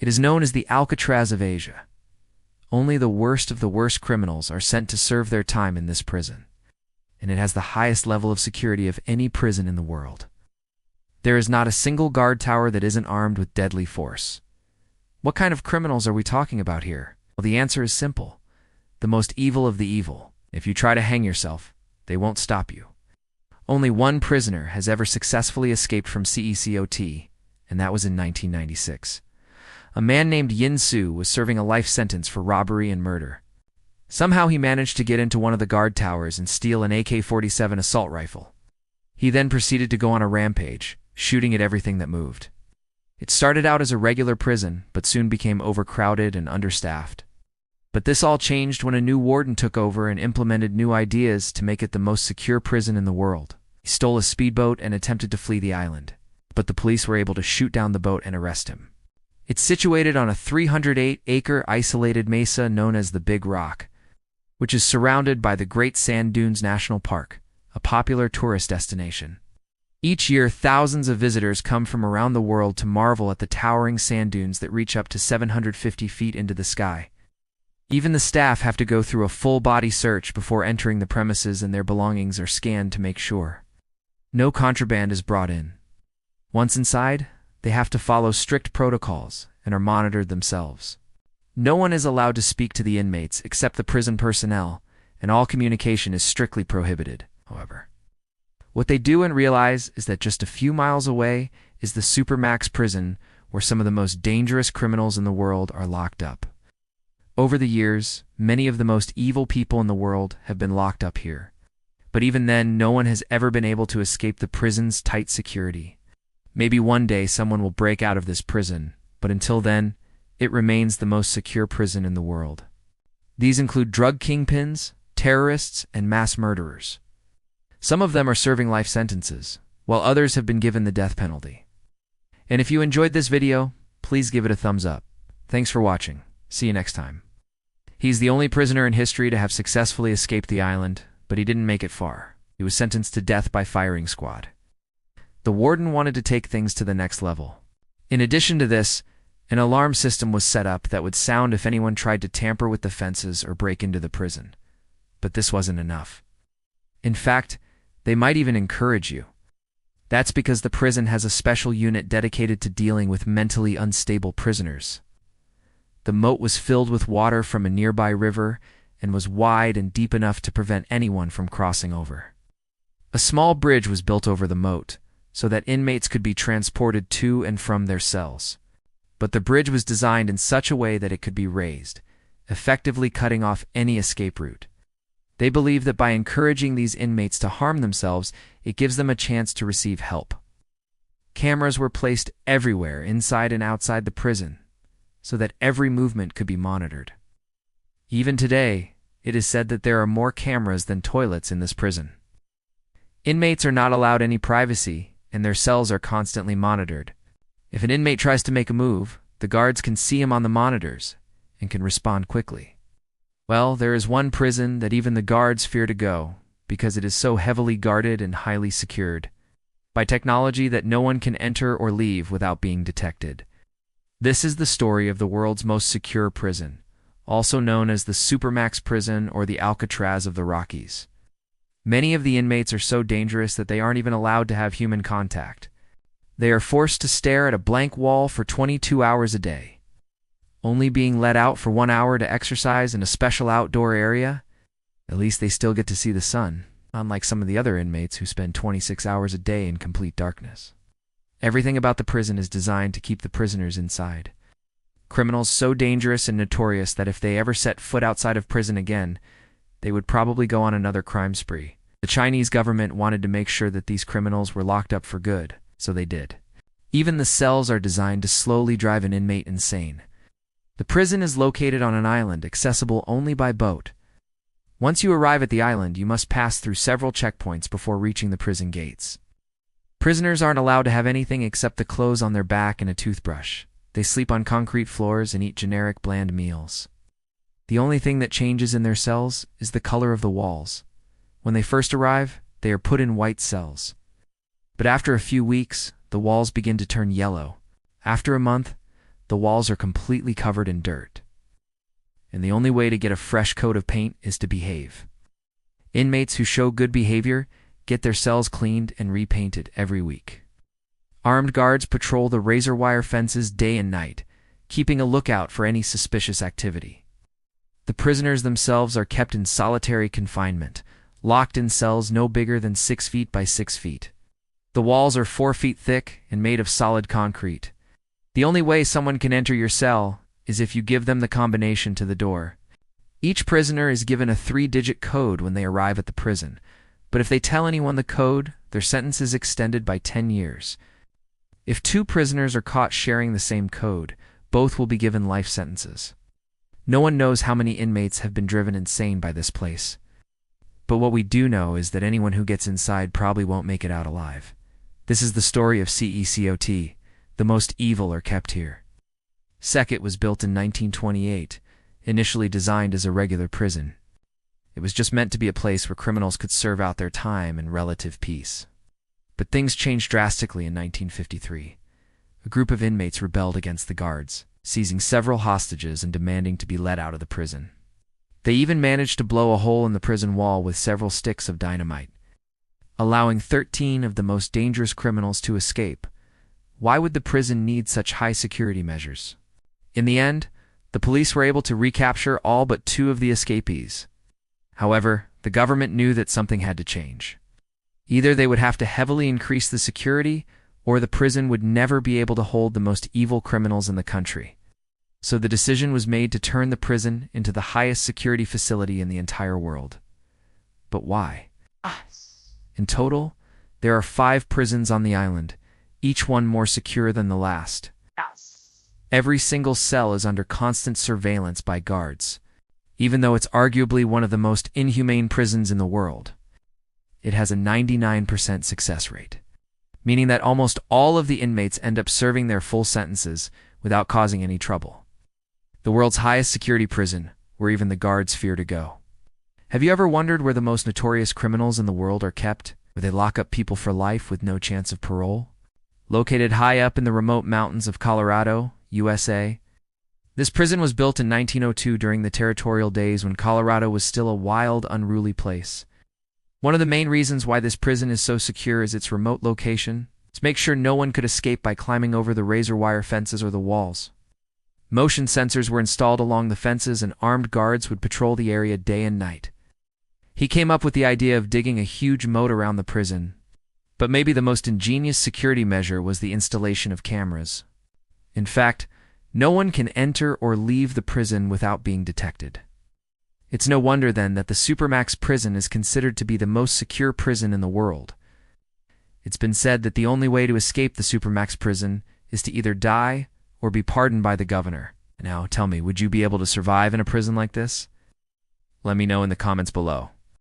It is known as the Alcatraz of Asia. Only the worst of the worst criminals are sent to serve their time in this prison, and it has the highest level of security of any prison in the world. There is not a single guard tower that isn't armed with deadly force. What kind of criminals are we talking about here? Well, the answer is simple. The most evil of the evil. If you try to hang yourself, they won't stop you. Only one prisoner has ever successfully escaped from CECOT, and that was in 1996. A man named Yin Su was serving a life sentence for robbery and murder. Somehow he managed to get into one of the guard towers and steal an AK-47 assault rifle. He then proceeded to go on a rampage, shooting at everything that moved. It started out as a regular prison, but soon became overcrowded and understaffed. But this all changed when a new warden took over and implemented new ideas to make it the most secure prison in the world. He stole a speedboat and attempted to flee the island, but the police were able to shoot down the boat and arrest him. It's situated on a 308-acre isolated mesa known as the Big Rock, which is surrounded by the Great Sand Dunes National Park, a popular tourist destination. Each year, thousands of visitors come from around the world to marvel at the towering sand dunes that reach up to 750 feet into the sky. Even the staff have to go through a full-body search before entering the premises, and their belongings are scanned to make sure no contraband is brought in. Once inside, they have to follow strict protocols and are monitored themselves. No one is allowed to speak to the inmates except the prison personnel, and all communication is strictly prohibited, however. What they do and realize is that just a few miles away is the Supermax prison, where some of the most dangerous criminals in the world are locked up. Over the years, many of the most evil people in the world have been locked up here. But even then, no one has ever been able to escape the prison's tight security. Maybe one day someone will break out of this prison, but until then, it remains the most secure prison in the world. These include drug kingpins, terrorists, and mass murderers. Some of them are serving life sentences, while others have been given the death penalty. And if you enjoyed this video, please give it a thumbs up. Thanks for watching. See you next time. He's the only prisoner in history to have successfully escaped the island, but he didn't make it far. He was sentenced to death by firing squad. The warden wanted to take things to the next level. In addition to this, an alarm system was set up that would sound if anyone tried to tamper with the fences or break into the prison. But this wasn't enough. In fact, they might even encourage you. That's because the prison has a special unit dedicated to dealing with mentally unstable prisoners. The moat was filled with water from a nearby river and was wide and deep enough to prevent anyone from crossing over. A small bridge was built over the moat, so that inmates could be transported to and from their cells. But the bridge was designed in such a way that it could be raised, effectively cutting off any escape route. They believe that by encouraging these inmates to harm themselves, it gives them a chance to receive help. Cameras were placed everywhere inside and outside the prison, so that every movement could be monitored. Even today, it is said that there are more cameras than toilets in this prison. Inmates are not allowed any privacy, and their cells are constantly monitored. If an inmate tries to make a move, the guards can see him on the monitors and can respond quickly. Well, there is one prison that even the guards fear to go because it is so heavily guarded and highly secured by technology that no one can enter or leave without being detected. This is the story of the world's most secure prison, also known as the Supermax prison or the Alcatraz of the Rockies. Many of the inmates are so dangerous that they aren't even allowed to have human contact. They are forced to stare at a blank wall for 22 hours a day. Only being let out for 1 hour to exercise in a special outdoor area, at least they still get to see the sun, unlike some of the other inmates who spend 26 hours a day in complete darkness. Everything about the prison is designed to keep the prisoners inside. Criminals so dangerous and notorious that if they ever set foot outside of prison again, they would probably go on another crime spree. The Chinese government wanted to make sure that these criminals were locked up for good, so they did. Even the cells are designed to slowly drive an inmate insane. The prison is located on an island accessible only by boat. Once you arrive at the island, you must pass through several checkpoints before reaching the prison gates. Prisoners aren't allowed to have anything except the clothes on their back and a toothbrush. They sleep on concrete floors and eat generic bland meals. The only thing that changes in their cells is the color of the walls. When they first arrive, they are put in white cells. But after a few weeks, the walls begin to turn yellow. After a month, the walls are completely covered in dirt. And the only way to get a fresh coat of paint is to behave. Inmates who show good behavior get their cells cleaned and repainted every week. Armed guards patrol the razor wire fences day and night, keeping a lookout for any suspicious activity. The prisoners themselves are kept in solitary confinement, locked in cells no bigger than 6 feet by 6 feet. The walls are 4 feet thick and made of solid concrete. The only way someone can enter your cell is if you give them the combination to the door. Each prisoner is given a 3-digit code when they arrive at the prison, but if they tell anyone the code, their sentence is extended by 10 years. If 2 prisoners are caught sharing the same code, both will be given life sentences. No one knows how many inmates have been driven insane by this place. But what we do know is that anyone who gets inside probably won't make it out alive. This is the story of CECOT. The most evil are kept here. Secot was built in 1928, initially designed as a regular prison. It was just meant to be a place where criminals could serve out their time in relative peace. But things changed drastically in 1953. A group of inmates rebelled against the guards, seizing several hostages and demanding to be let out of the prison. They even managed to blow a hole in the prison wall with several sticks of dynamite, allowing 13 of the most dangerous criminals to escape. Why would the prison need such high security measures? In the end, the police were able to recapture all but 2 of the escapees. However, the government knew that something had to change. Either they would have to heavily increase the security, or the prison would never be able to hold the most evil criminals in the country. So the decision was made to turn the prison into the highest security facility in the entire world. But why? In total, there are 5 prisons on the island, each one more secure than the last. Every single cell is under constant surveillance by guards, even though it's arguably one of the most inhumane prisons in the world. It has a 99% success rate, meaning that almost all of the inmates end up serving their full sentences without causing any trouble. The world's highest security prison, where even the guards fear to go. Have you ever wondered where the most notorious criminals in the world are kept, where they lock up people for life with no chance of parole? Located high up in the remote mountains of Colorado, USA. This prison was built in 1902 during the territorial days when Colorado was still a wild, unruly place. One of the main reasons why this prison is so secure is its remote location. To make sure no one could escape by climbing over the razor wire fences or the walls. Motion sensors were installed along the fences and armed guards would patrol the area day and night. He came up with the idea of digging a huge moat around the prison. But maybe the most ingenious security measure was the installation of cameras. In fact, no one can enter or leave the prison without being detected. It's no wonder then that the Supermax prison is considered to be the most secure prison in the world. It's been said that the only way to escape the Supermax prison is to either die or be pardoned by the governor. Now, tell me, would you be able to survive in a prison like this? Let me know in the comments below.